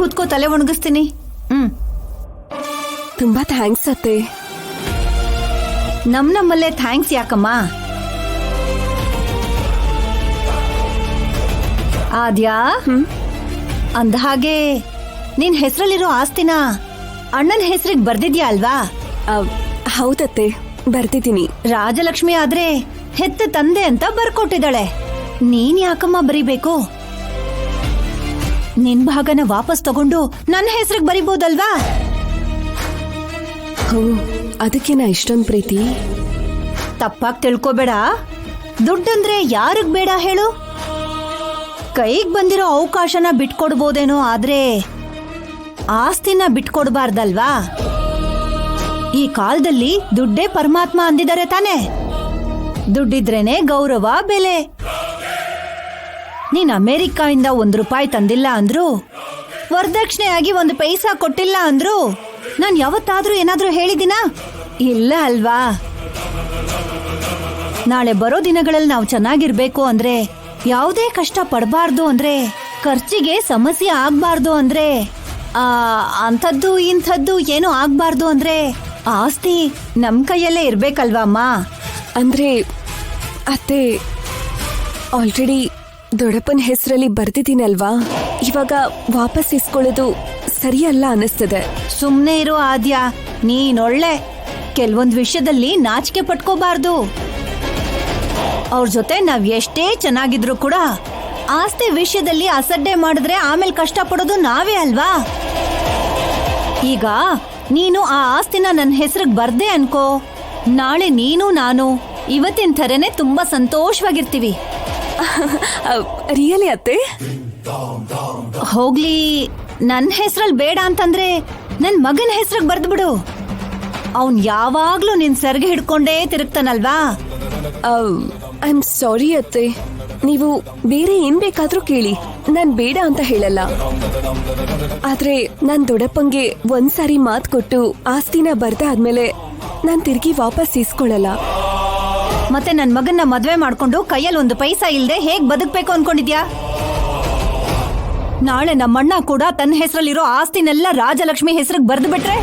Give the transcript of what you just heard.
ಕೂತ್ಕೋ, ತಲೆ ಒಣಗಿಸ್ತೀನಿ. ತುಂಬಾ ಥ್ಯಾಂಕ್ಸ್ ಅತ್ತೆ. ನಮ್ಮಲ್ಲೇ ಥ್ಯಾಂಕ್ಸ್ ಯಾಕಮ್ಮ? ಆದ್ಯಾ, ಅಂದ ಹಾಗೆ ನಿನ್ ಹೆಸರಲ್ಲಿರೋ ಆಸ್ತಿನ ಅಣ್ಣನ ಹೆಸರಿಗೆ ಬರ್ದಿದ್ಯಾ ಅಲ್ವಾ? ಹೌದತ್ತೆ, ಬರ್ತಿದ್ದೀನಿ. ರಾಜಲಕ್ಷ್ಮಿ ಆದ್ರೆ ಹೆತ್ತ ತಂದೆ ಅಂತ ಬರ್ಕೊಟ್ಟಿದ್ದಾಳೆ. ನೀನ್ ಯಾಕಮ್ಮ ಬರಿಬೇಕು? ನಿನ್ ಭಾಗನ ವಾಪಸ್ ತಗೊಂಡು ನನ್ನ ಹೆಸರಿಗೆ ಬರಿಬೋದಲ್ವಾ? ಅದಕ್ಕೆ ನಾ ಇಷ್ಟೊಂದು ಪ್ರೀತಿ. ತಪ್ಪಾಗಿ ತಿಳ್ಕೊಬೇಡ. ದುಡ್ಡಂದ್ರೆ ಯಾರಿಗ್ ಬೇಡ ಹೇಳು? ಕೈಗ್ ಬಂದಿರೋ ಅವಕಾಶನ ಬಿಟ್ಕೊಡ್ಬೋದೇನೋ, ಆದ್ರೆ ಆಸ್ತಿನ ಬಿಟ್ಕೊಡ್ಬಾರ್ದಲ್ವಾ? ಈ ಕಾಲದಲ್ಲಿ ದುಡ್ಡೇ ಪರಮಾತ್ಮ ಅಂದಿದ್ದಾರೆ ತಾನೆ. ದುಡ್ಡಿದ್ರೇನೆ ಗೌರವ, ಬೆಲೆ. ನೀನ್ ಅಮೆರಿಕಾಯಿಂದ ₹1 ತಂದಿಲ್ಲ ಅಂದ್ರು, ವರದಕ್ಷಿಣೆಯಾಗಿ 1 ಪೈಸಾ ಕೊಟ್ಟಿಲ್ಲ ಅಂದ್ರು ನಾನ್ ಯಾವತ್ತಾದ್ರೂ ಏನಾದ್ರೂ ಹೇಳಿದಿನ? ಇಲ್ಲ ಅಲ್ವಾ? ನಾಳೆ ಬರೋ ದಿನಗಳಲ್ಲಿ ನಾವು ಚೆನ್ನಾಗಿರ್ಬೇಕು ಅಂದ್ರೆ, ಯಾವುದೇ ಕಷ್ಟ ಪಡಬಾರ್ದು ಅಂದ್ರೆ, ಖರ್ಚಿಗೆ ಸಮಸ್ಯೆ ಆಗ್ಬಾರ್ದು ಅಂದ್ರೆ, ಅಂಥದ್ದು ಇಂಥದ್ದು ಏನೂ ಆಗ್ಬಾರ್ದು ಅಂದ್ರೆ ಆಸ್ತಿ ನಮ್ ಕೈಯಲ್ಲೇ ಇರ್ಬೇಕಲ್ವಾ ಅಮ್ಮ? ಅಂದ್ರೆ ಅತ್ತೆ, ಆಲ್ರೆಡಿ ದೊಡ್ಡಪ್ಪನ ಹೆಸರಲ್ಲಿ ಬರ್ದಿದ್ದೀನಲ್ವಾ, ಇವಾಗ ವಾಪಸ್ ಇಸ್ಕೊಳ್ಳೋದು ಸರಿಯಲ್ಲ ಅನ್ನಿಸ್ತದೆ. ಸುಮ್ನೆ ಇರೋ ಆದ್ಯಾ, ನೀನೊಳ್ಳೆ. ಕೆಲವೊಂದು ವಿಷಯದಲ್ಲಿ ನಾಚಿಕೆ ಪಟ್ಕೋಬಾರ್ದು. ಅವ್ರ ಜೊತೆ ನಾವ್ ಎಷ್ಟೇ ಚೆನ್ನಾಗಿದ್ರು ಕೂಡ ಆಸ್ತಿ ವಿಷಯದಲ್ಲಿ ಅಸಡ್ಡೆ ಮಾಡಿದ್ರೆ ಆಮೇಲೆ ಕಷ್ಟ ಪಡೋದು ನಾವೇ ಅಲ್ವಾ? ಈಗ ನೀನು ಆ ಆಸ್ತಿನ ನನ್ನ ಹೆಸರಿಗೆ ಬರ್ದೆ ಅನ್ಕೋ, ನಾಳೆ ನೀನು ನಾನು ಇವತ್ತಿನ ಥರನೇ ತುಂಬಾ ಸಂತೋಷವಾಗಿರ್ತೀವಿ. ರಿಯಲಿ ಅತ್ತೆ? ಹೋಗ್ಲಿ, ನನ್ನ ಹೆಸರಲ್ಲಿ ಬೇಡ ಅಂತಂದ್ರೆ ನನ್ ಮಗನ ಹೆಸರಿಗೆ ಬರ್ದು ಬಿಡು. ಅವನ್ ಯಾವಾಗ್ಲೂ ನಿನ್ ಸೆರ್ಗೆ ಹಿಡ್ಕೊಂಡೇ ತಿರುಗ್ತಾನಲ್ವಾ? ಐ ಆಮ್ ಸಾರಿ ಅತ್ತೆ, ನೀವು ಬೇರೆ ಏನ್ ಬೇಕಾದ್ರೂ ಕೇಳಿ, ನಾನ್ ಬೇಡ ಅಂತ ಹೇಳಲ್ಲ. ಆದ್ರೆ ನಾನ್ ದೊಡ್ಡಪ್ಪಂಗೆ ಒಂದ್ಸಾರಿ ಮಾತು ಕೊಟ್ಟು ಆಸ್ತಿನ ಬರ್ದಾದ್ಮೇಲೆ ನಾನ್ ತಿರ್ಗಿ ವಾಪಸ್ ಇಸ್ಕೊಳ್ಳಲ್ಲ. ಮತ್ತೆ ನನ್ ಮಗನ್ನ ಮದ್ವೆ ಮಾಡ್ಕೊಂಡು ಕೈಯಲ್ಲಿ 1 ಪೈಸಾ ಇಲ್ದೆ ಹೇಗ್ ಬದುಕ್ಬೇಕು ಅನ್ಕೊಂಡಿದ್ಯಾ? ನಾಳೆ ನಮ್ಮಣ್ಣ ಕೂಡ ತನ್ನ ಹೆಸರಲ್ಲಿರೋ ಆಸ್ತಿನೆಲ್ಲ ರಾಜಲಕ್ಷ್ಮಿ ಹೆಸರಿಗೆ ಬರ್ದು ಬಿಟ್ರೆ